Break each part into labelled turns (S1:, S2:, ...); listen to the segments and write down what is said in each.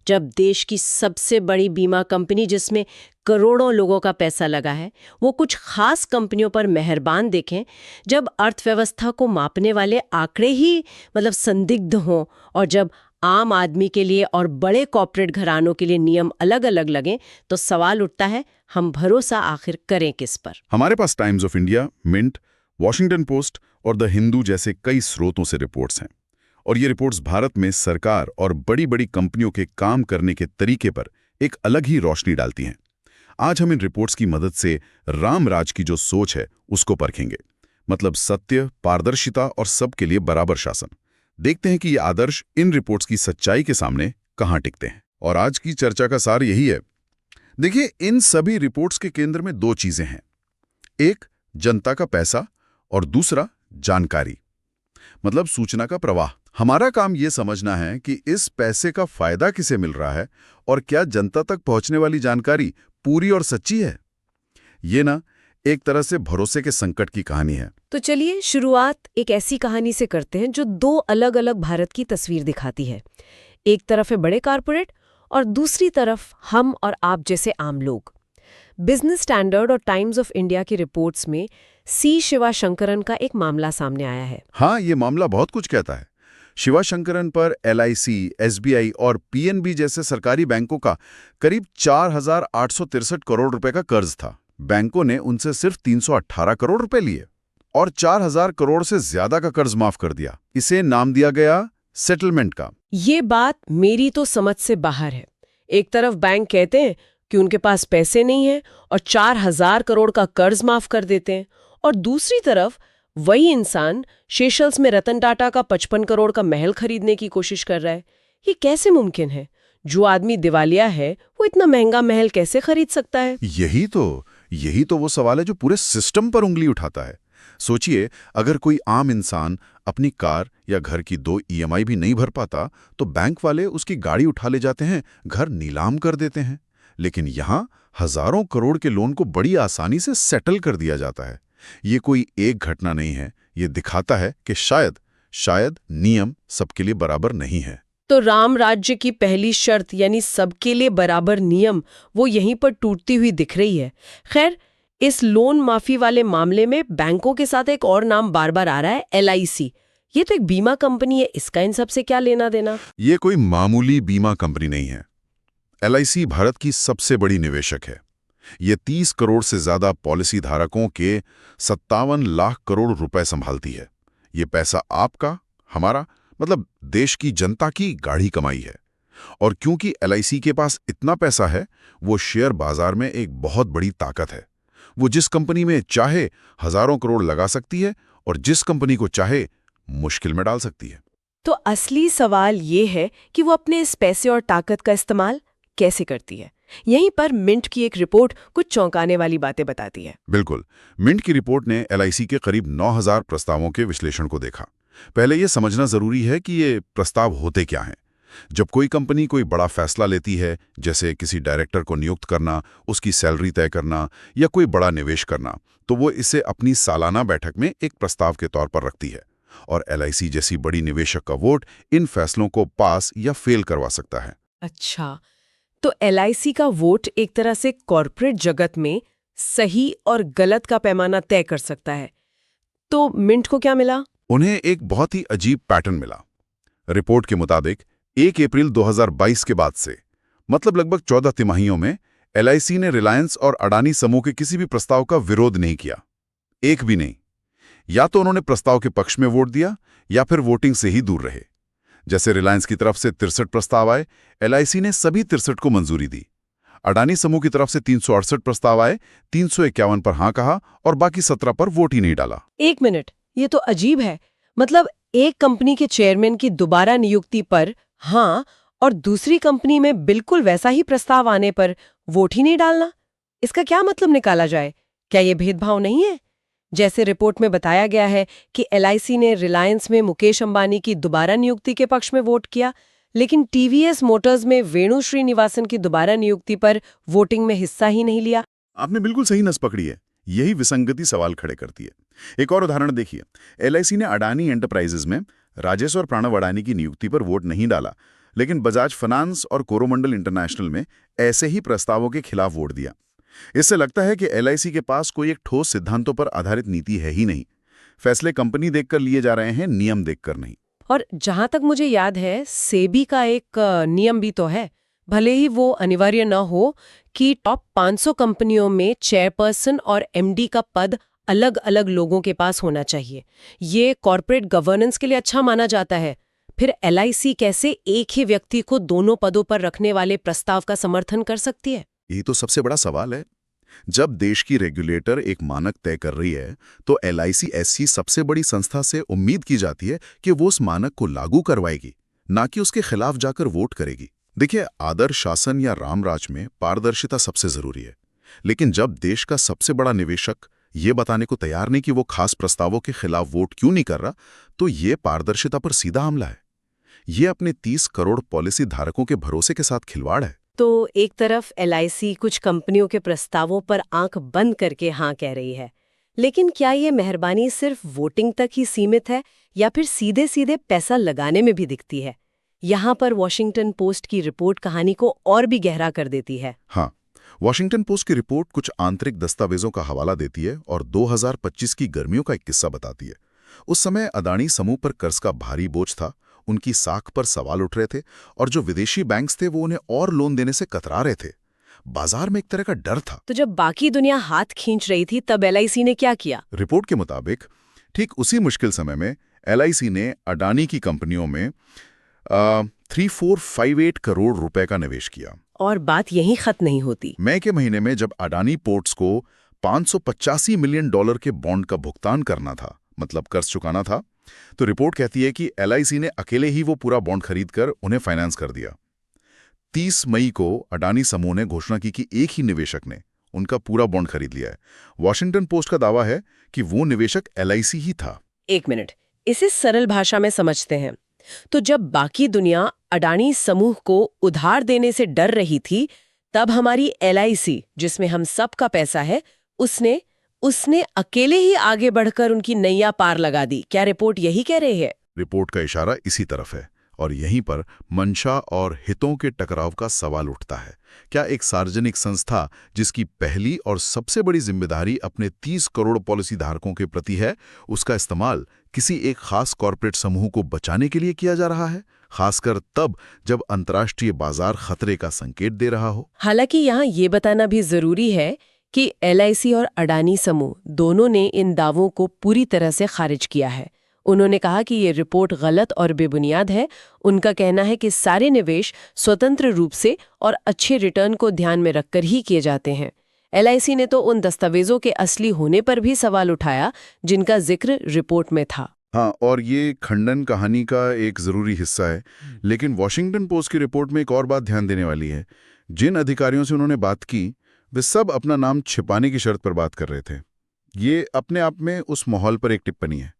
S1: जब देश की सबसे बड़ी बीमा कंपनी जिसमें करोड़ों लोगों का पैसा लगा है वो कुछ खास कंपनियों पर मेहरबान देखें, जब अर्थव्यवस्था को मापने वाले आंकड़े ही संदिग्ध हों, और जब आम आदमी के लिए और बड़े कॉर्पोरेट घरानों के लिए नियम अलग अलग लगें, तो सवाल उठता है हम भरोसा आखिर करें किस पर।
S2: हमारे पास Times of India, Mint, Washington Post और द हिंदू जैसे कई स्रोतों से रिपोर्ट्स हैं, और ये रिपोर्ट्स भारत में सरकार और बड़ी बड़ी कंपनियों के काम करने के तरीके पर एक अलग ही रोशनी डालती हैं। आज हम इन रिपोर्ट्स की मदद से रामराज की जो सोच है उसको परखेंगे, मतलब सत्य, पारदर्शिता और सबके लिए बराबर शासन। देखते हैं कि ये आदर्श इन रिपोर्ट्स की सच्चाई के सामने कहां टिकते हैं। और आज की चर्चा का सार यही है। देखिए, इन सभी रिपोर्ट्स के केंद्र में दो चीजें हैं, एक जनता का पैसा और दूसरा जानकारी, मतलब सूचना का प्रवाह। हमारा काम ये समझना है कि इस पैसे का फायदा किसे मिल रहा है और क्या जनता तक पहुंचने वाली जानकारी पूरी और सच्ची है। ये ना एक तरह से भरोसे के संकट की कहानी है।
S1: तो चलिए शुरुआत एक ऐसी कहानी से करते हैं जो दो अलग अलग भारत की तस्वीर दिखाती है। एक तरफ है बड़े कारपोरेट और दूसरी तरफ हम और आप जैसे आम लोग। बिजनेस स्टैंडर्ड और टाइम्स ऑफ इंडिया की रिपोर्ट्स में सी शिवाशंकरन का एक मामला सामने आया है।
S2: हाँ, ये मामला बहुत कुछ कहता है। शिवाशंकरन पर LIC, SBI और PNB जैसे सरकारी बैंकों का करीब 4,863 करोड़ रुपए का कर्ज था। बैंकों ने उनसे सिर्फ 318 करोड़ रुपए लिए और 4,000 करोड़ से ज्यादा का कर्ज माफ कर दिया। इसे नाम दिया गया सेटलमेंट का।
S1: ये बात मेरी तो समझ से बाहर है। एक तरफ बैंक कहते हैं कि उनके पास पैसे नहीं है और 4,000 करोड़ का कर्ज माफ कर देते हैं, और दूसरी तरफ वही इंसान सेशल्स में रतन टाटा का 55 करोड़ का महल खरीदने की कोशिश कर रहा है। ये कैसे मुमकिन है? जो आदमी दिवालिया है वो इतना महंगा महल कैसे खरीद सकता है?
S2: यही तो वो सवाल है जो पूरे सिस्टम पर उंगली उठाता है। सोचिए, अगर कोई आम इंसान अपनी कार या घर की 2 EMI भी नहीं भर पाता तो बैंक वाले उसकी गाड़ी उठा ले जाते हैं, घर नीलाम कर देते हैं। लेकिन यहाँ हजारों करोड़ के लोन को बड़ी आसानी से सेटल कर दिया जाता है। ये कोई एक घटना नहीं है, ये दिखाता है कि शायद नियम सबके लिए बराबर नहीं है।
S1: तो राम राज्य की पहली शर्त यानी सबके लिए बराबर नियम, वो यहीं पर टूटती हुई दिख रही है। खैर, इस लोन माफी वाले मामले में बैंकों के साथ एक और नाम बार बार आ रहा है, LIC। ये तो एक बीमा कंपनी है, इसका इन सब से क्या लेना देना?
S2: ये कोई मामूली बीमा कंपनी नहीं है। LIC भारत की सबसे बड़ी निवेशक है। ये 30 करोड़ से ज्यादा पॉलिसी धारकों के 57 लाख करोड़ रुपए संभालती है। ये पैसा आपका, हमारा, मतलब देश की जनता की गाढ़ी कमाई है। और क्योंकि LIC के पास इतना पैसा है, वो शेयर बाजार में एक बहुत बड़ी ताकत है। वो जिस कंपनी में चाहे हजारों करोड़ लगा सकती है और जिस कंपनी को चाहे मुश्किल में डाल सकती है।
S1: तो असली सवाल ये है कि वो अपने इस पैसे और ताकत का इस्तेमाल कैसे करती है। यहीं पर मिंट की एक रिपोर्ट कुछ चौंकाने वाली बातें बताती है।
S2: बिल्कुल। मिंट की रिपोर्ट ने LIC के करीब 9,000 प्रस्तावों के विश्लेषण को देखा। पहले यह समझना जरूरी है कि ये प्रस्ताव होते क्या हैं। जब कोई कंपनी कोई बड़ा फैसला लेती है, जैसे किसी डायरेक्टर को नियुक्त करना, उसकी सैलरी तय करना या कोई बड़ा निवेश करना, तो वो इसे अपनी सालाना बैठक में एक प्रस्ताव के तौर पर रखती है। और LIC जैसी बड़ी निवेशक का वोट इन फैसलों को पास या फेल करवा सकता है।
S1: अच्छा, तो LIC का वोट एक तरह से कॉर्पोरेट जगत में सही और गलत का पैमाना तय कर सकता है। तो मिंट को क्या मिला?
S2: उन्हें एक बहुत ही अजीब पैटर्न मिला। रिपोर्ट के मुताबिक 1 अप्रैल 2022 के बाद से, मतलब लगभग 14 तिमाहियों में, LIC ने रिलायंस और अडानी समूह के किसी भी प्रस्ताव का विरोध नहीं किया, एक भी नहीं। या तो उन्होंने प्रस्ताव के पक्ष में वोट दिया या फिर वोटिंग से ही दूर रहे। जैसे रिलायंस की तरफ से 63 प्रस्ताव आए, LIC ने सभी 63 को मंजूरी दी। अडानी समूह की तरफ से 368 प्रस्ताव आए, 351 पर हां कहा और बाकी 17 पर वोट ही नहीं डाला।
S1: एक मिनट, ये तो अजीब है। मतलब एक कंपनी के चेयरमैन की दोबारा नियुक्ति पर हाँ, और दूसरी कंपनी में बिल्कुल वैसा ही प्रस्ताव आने पर वोट ही नहीं डालना। इसका क्या मतलब निकाला जाए? क्या ये भेदभाव नहीं है? जैसे रिपोर्ट में बताया गया है कि LIC ने रिलायंस में मुकेश अंबानी की दोबारा नियुक्ति के पक्ष में वोट किया, लेकिन TVS मोटर्स में वेणु श्रीनिवासन की दोबारा नियुक्ति पर वोटिंग में हिस्सा ही नहीं लिया।
S2: आपने बिल्कुल सही नस पकड़ी है। यही विसंगति सवाल खड़े करती है। एक और उदाहरण देखिए। LIC ने अडानी एंटरप्राइजेज में राजेश और प्रणव अडानी की नियुक्ति पर वोट नहीं डाला, लेकिन बजाज फाइनेंस और कोरोमंडल इंटरनेशनल में ऐसे ही प्रस्तावों के खिलाफ वोट दिया। इससे लगता है कि एलआईसी के पास कोई एक ठोस सिद्धांतों पर आधारित नीति है ही नहीं। फैसले कंपनी देखकर लिए जा रहे हैं, नियम देखकर नहीं।
S1: और जहां तक मुझे याद है, सेबी का एक नियम भी तो है, भले ही वो अनिवार्य न हो, कि टॉप 500 कंपनियों में चेयरपर्सन और एमडी का पद अलग अलग लोगों के पास होना चाहिए। ये कॉर्पोरेट गवर्नेंस के लिए अच्छा माना जाता है। फिर एलआईसी कैसे एक ही व्यक्ति को दोनों पदों पर रखने वाले प्रस्ताव का समर्थन कर सकती है?
S2: ये तो सबसे बड़ा सवाल है। जब देश की रेगुलेटर एक मानक तय कर रही है, तो एलआईसी ऐसी सबसे बड़ी संस्था से उम्मीद की जाती है कि वो उस मानक को लागू करवाएगी, ना कि उसके खिलाफ जाकर वोट करेगी। देखिए, आदर्श शासन या रामराज में पारदर्शिता सबसे जरूरी है। लेकिन जब देश का सबसे बड़ा निवेशक ये बताने को तैयार नहीं कि वो खास प्रस्तावों के खिलाफ वोट क्यों नहीं कर रहा, तो ये पारदर्शिता पर सीधा हमला है। ये अपने 30 करोड़ पॉलिसी धारकों के भरोसे के साथ खिलवाड़ है।
S1: तो एक तरफ एलआईसी कुछ कंपनियों के प्रस्तावों पर आंख बंद करके हाँ कह रही है, लेकिन क्या ये मेहरबानी सिर्फ वोटिंग तक ही सीमित है या फिर सीधे सीधे पैसा लगाने में भी दिखती है? यहाँ पर वॉशिंगटन पोस्ट की रिपोर्ट कहानी को और भी गहरा कर देती है।
S2: हाँ, वॉशिंगटन पोस्ट की रिपोर्ट कुछ आंतरिक दस्तावेजों का हवाला देती है और 2025 की गर्मियों का एक किस्सा बताती है। उस समय अडानी समूह पर कर्ज का भारी बोझ था, उनकी साख पर सवाल उठ रहे थे और जो विदेशी बैंक्स थे वो उन्हें और लोन देने से कतरा रहे थे। बाजार में एक तरह का डर था।
S1: तो जब बाकी दुनिया हाथ खींच रही थी, तब एलआईसी ने क्या किया?
S2: रिपोर्ट के मुताबिक ठीक उसी मुश्किल समय में एलआईसी ने अडानी की कंपनियों में 3458 करोड़ रुपए का निवेश किया।
S1: और बात यहीं खत्म नहीं होती।
S2: मई के महीने में जब अडानी पोर्ट्स को $585 मिलियन के बॉन्ड का भुगतान करना था, मतलब कर्ज चुकाना था, तो रिपोर्ट कहती है कि एलआईसी ने अकेले ही वो पूरा बॉन्ड खरीदकर उन्हें फाइनेंस कर दिया। 30 मई को अडानी समूह ने घोषणा की कि एक ही निवेशक ने उनका पूरा बॉन्ड खरीद लिया है। वॉशिंगटन पोस्ट का दावा है कि वो निवेशक एलआईसी ही था।
S1: एक मिनट, इसे सरल भाषा में समझते हैं। तो जब बाकी दुनिया अडानी समूह को उधार देने से डर रही थी, तब हमारी एलआईसी, जिसमें हम सब का पैसा है, उसने अकेले ही आगे बढ़कर उनकी नैया पार लगा दी। क्या रिपोर्ट यही कह रही है?
S2: रिपोर्ट का इशारा इसी तरफ है और यहीं पर मंशा और हितों के टकराव का सवाल उठता है। क्या एक सार्वजनिक संस्था जिसकी पहली और सबसे बड़ी जिम्मेदारी अपने 30 करोड़ पॉलिसी धारकों के प्रति है, उसका इस्तेमाल किसी एक खास कॉरपोरेट समूह को बचाने के लिए किया जा रहा है, खासकर तब जब अंतर्राष्ट्रीय बाजार खतरे का संकेत दे रहा हो?
S1: हालांकि यहाँ ये बताना भी जरूरी है कि एलआईसी और अडानी समूह दोनों ने इन दावों को पूरी तरह से खारिज किया है। उन्होंने कहा कि ये रिपोर्ट गलत और बेबुनियाद है। उनका कहना है कि सारे निवेश स्वतंत्र रूप से और अच्छे रिटर्न को ध्यान में रखकर ही किए जाते हैं। एलआईसी ने तो उन दस्तावेजों के असली होने पर भी सवाल उठाया जिनका जिक्र रिपोर्ट में था।
S2: हाँ, और ये खंडन कहानी का एक जरूरी हिस्सा है। लेकिन वॉशिंगटन पोस्ट की रिपोर्ट में एक और बात ध्यान देने वाली है। जिन अधिकारियों से उन्होंने बात की, वे सब अपना नाम छिपाने की शर्त पर बात कर रहे थे। ये अपने आप में उस माहौल पर एक टिप्पणी है।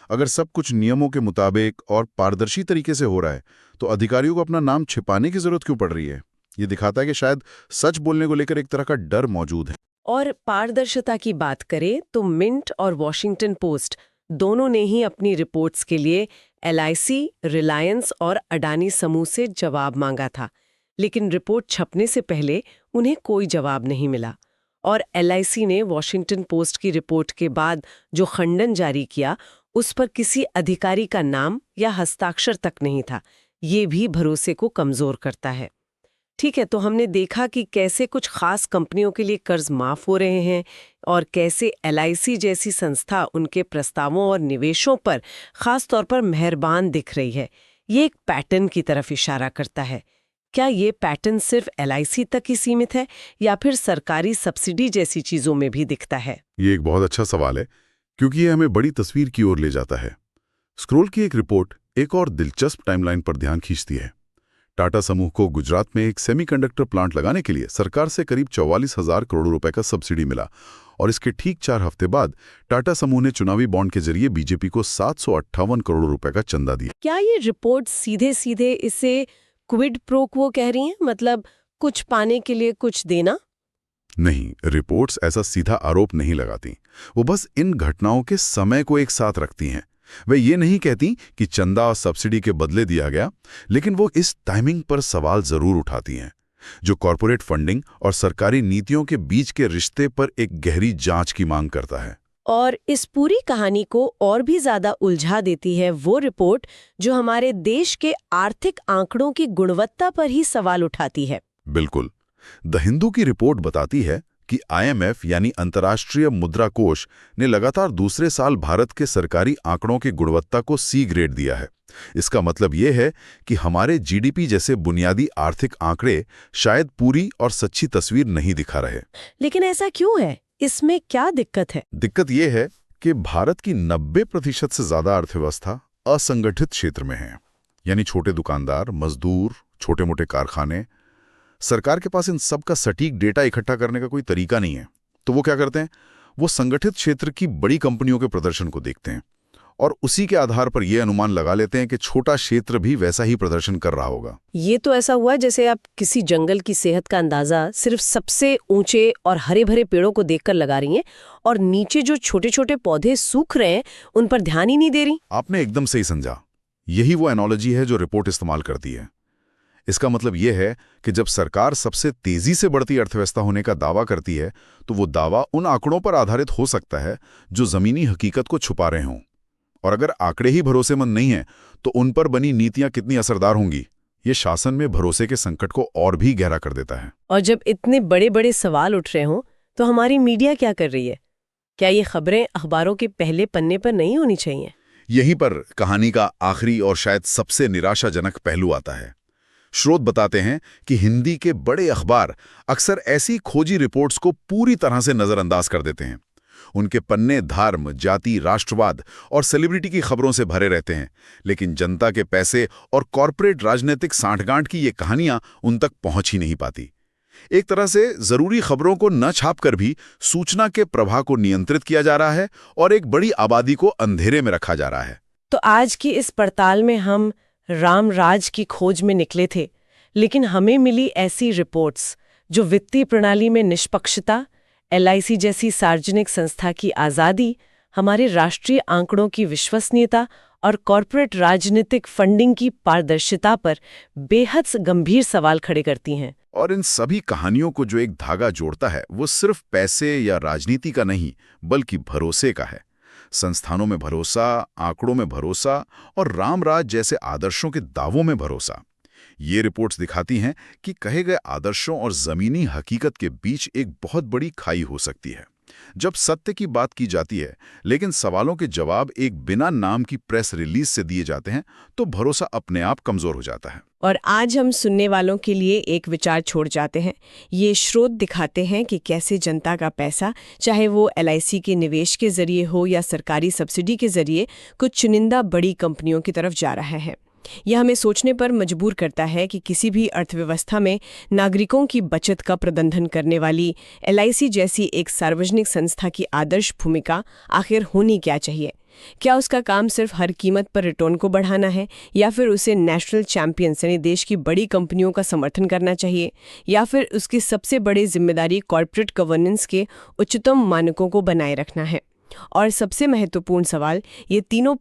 S2: अगर सब कुछ नियमों के मुताबिक और पारदर्शी तरीके से हो रहा है, तो अधिकारियों को अपना नाम छिपाने की जरूरत क्यों पड़ रही है? ये दिखाता है कि शायद सच बोलने को लेकर एक तरह का डर मौजूद है।
S1: और पारदर्शिता की बात करें तो मिंट और वॉशिंगटन पोस्ट दोनों ने ही अपनी रिपोर्ट्स के लिए एलआईसी, रिलायंस और अडानी समूह से जवाब मांगा था, लेकिन रिपोर्ट छपने से पहले उन्हें कोई जवाब नहीं मिला। और एलआईसी ने वॉशिंगटन पोस्ट की रिपोर्ट के बाद जो खंडन जारी किया, उस पर किसी अधिकारी का नाम या हस्ताक्षर तक नहीं था। ये भी भरोसे को कमजोर करता है। ठीक है, तो हमने देखा कि कैसे कुछ खास कंपनियों के लिए कर्ज माफ हो रहे हैं और कैसे एलआईसी जैसी संस्था उनके प्रस्तावों और निवेशों पर खास तौर पर मेहरबान दिख रही है। ये एक पैटर्न की तरफ इशारा करता है। क्या ये पैटर्न सिर्फ एलआईसी तक ही सीमित है या फिर सरकारी सब्सिडी जैसी चीजों में भी दिखता है?
S2: ये एक बहुत अच्छा सवाल है, क्योंकि ये हमें बड़ी तस्वीर की ओर ले जाता है। स्क्रोल की एक रिपोर्ट एक और दिलचस्प टाइमलाइन पर ध्यान खींचती है। टाटा समूह को गुजरात में एक सेमीकंडक्टर प्लांट लगाने के लिए सरकार से करीब 44,000 करोड़ रुपए का सब्सिडी मिला और इसके ठीक 4 हफ्ते बाद टाटा समूह ने चुनावी बॉन्ड के जरिए बीजेपी को 758 करोड़ रुपए का चंदा दिया।
S1: क्या ये रिपोर्ट सीधे सीधे इसे क्विड प्रो क्वो कह रही हैं, मतलब कुछ पाने के लिए कुछ देना?
S2: नहीं, रिपोर्ट्स ऐसा सीधा आरोप नहीं लगाती। वो बस इन घटनाओं के समय को एक साथ रखती हैं। वे ये नहीं कहती कि चंदा और सब्सिडी के बदले दिया गया, लेकिन वो इस टाइमिंग पर सवाल जरूर उठाती हैं, जो कॉरपोरेट फंडिंग और सरकारी नीतियों के बीच के रिश्ते पर एक गहरी जांच की मांग करता है।
S1: और इस पूरी कहानी को और भी ज्यादा उलझा देती है वो रिपोर्ट जो हमारे देश के आर्थिक आंकड़ों की गुणवत्ता पर ही सवाल उठाती है।
S2: बिल्कुल। द हिंदू की रिपोर्ट बताती है कि IMF यानी अंतर्राष्ट्रीय मुद्रा कोष ने लगातार दूसरे साल भारत के सरकारी आंकड़ों की गुणवत्ता को C ग्रेड दिया है। इसका मतलब ये है कि हमारे GDP जैसे बुनियादी आर्थिक आंकड़े शायद पूरी और सच्ची तस्वीर नहीं दिखा रहे।
S1: लेकिन ऐसा क्यों है? इसमें क्या दिक्कत है?
S2: दिक्कत ये है कि भारत की 90% से ज्यादा अर्थव्यवस्था असंगठित क्षेत्र में है, यानी छोटे दुकानदार, मजदूर, छोटे मोटे कारखाने। सरकार के पास इन सब का सटीक डेटा इकट्ठा करने का कोई तरीका नहीं है, तो वो क्या करते हैं? वो संगठित क्षेत्र की बड़ी कंपनियों के प्रदर्शन को देखते हैं और उसी के आधार पर यह अनुमान लगा लेते हैं कि छोटा क्षेत्र भी वैसा ही प्रदर्शन कर रहा होगा।
S1: ये तो ऐसा हुआ जैसे आप किसी जंगल की सेहत का अंदाजा सिर्फ सबसे ऊंचे और हरे भरे पेड़ों को देखकर लगा रही हैं और नीचे जो छोटे छोटे पौधे सूख रहे हैं उन पर ध्यान ही नहीं दे रही।
S2: आपने एकदम सही समझा। यही वो एनोलॉजी है जो रिपोर्ट इस्तेमाल करती है। इसका मतलब यह है कि जब सरकार सबसे तेजी से बढ़ती अर्थव्यवस्था होने का दावा करती है, तो वो दावा उन आंकड़ों पर आधारित हो सकता है जो जमीनी हकीकत को छुपा रहे हों। और अगर आंकड़े ही भरोसेमंद नहीं हैं, तो उन पर बनी नीतियां कितनी असरदार होंगी, ये शासन में भरोसे के संकट को और भी गहरा कर देता है।
S1: और जब इतने बड़े बड़े सवाल उठ रहे हों, तो हमारी मीडिया क्या कर रही है? क्या ये खबरें अखबारों के पहले पन्ने पर नहीं होनी चाहिए?
S2: यहीं पर कहानी का आखिरी और शायद सबसे निराशाजनक पहलू आता है। स्रोत बताते हैं कि हिंदी के बड़े अखबार अक्सर ऐसी खोजी रिपोर्ट्स को पूरी तरह से नजरअंदाज कर देते हैं। उनके पन्ने धर्म, जाति, राष्ट्रवाद और सेलिब्रिटी की खबरों से भरे रहते हैं, लेकिन जनता के पैसे और कॉरपोरेट राजनीतिक सांठगांठ की ये कहानियां उन तक पहुंच ही नहीं पाती। एक तरह से जरूरी खबरों को न छापकर भी सूचना के प्रवाह को नियंत्रित किया जा रहा है और एक बड़ी आबादी को अंधेरे में रखा जा रहा है।
S1: तो आज की इस पड़ताल में हम रामराज की खोज में निकले थे, लेकिन हमें मिली ऐसी रिपोर्ट्स जो वित्तीय प्रणाली में निष्पक्षता, LIC जैसी सार्वजनिक संस्था की आज़ादी, हमारे राष्ट्रीय आंकड़ों की विश्वसनीयता और कॉरपोरेट राजनीतिक फंडिंग की पारदर्शिता पर बेहद गंभीर सवाल खड़े करती हैं।
S2: और इन सभी कहानियों को जो एक धागा जोड़ता है, वो सिर्फ पैसे या राजनीति का नहीं, बल्कि भरोसे का है। संस्थानों में भरोसा, आंकड़ों में भरोसा और रामराज जैसे आदर्शों के दावों में भरोसा। ये रिपोर्ट्स दिखाती हैं कि कहे गए आदर्शों और जमीनी हकीकत के बीच एक बहुत बड़ी खाई हो सकती है। जब सत्य की बात की जाती है, लेकिन सवालों के जवाब एक बिना नाम की प्रेस रिलीज से दिए जाते हैं, तो भरोसा अपने आप कमजोर हो जाता है।
S1: और आज हम सुनने वालों के लिए एक विचार छोड़ जाते हैं। ये स्रोत दिखाते हैं कि कैसे जनता का पैसा, चाहे वो LIC के निवेश के जरिए हो या सरकारी सब्सिडी के जरिए, कुछ चुनिंदा बड़ी कंपनियों की तरफ जा रहा है। यह हमें सोचने पर मजबूर करता है कि किसी भी अर्थव्यवस्था में नागरिकों की बचत का प्रबंधन करने वाली LIC जैसी एक सार्वजनिक संस्था की आदर्श भूमिका आखिर होनी क्या चाहिए। क्या उसका काम सिर्फ हर कीमत पर रिटर्न को बढ़ाना है, या फिर उसे नेशनल चैंपियंस यानी देश की बड़ी कंपनियों का समर्थन करना चाहिए, या फिर उसकी सबसे बड़ी जिम्मेदारी कॉर्पोरेट गवर्नेंस के उच्चतम मानकों को बनाए रखना है। और सबसे महत्वपूर्ण सवाल, ये तीनों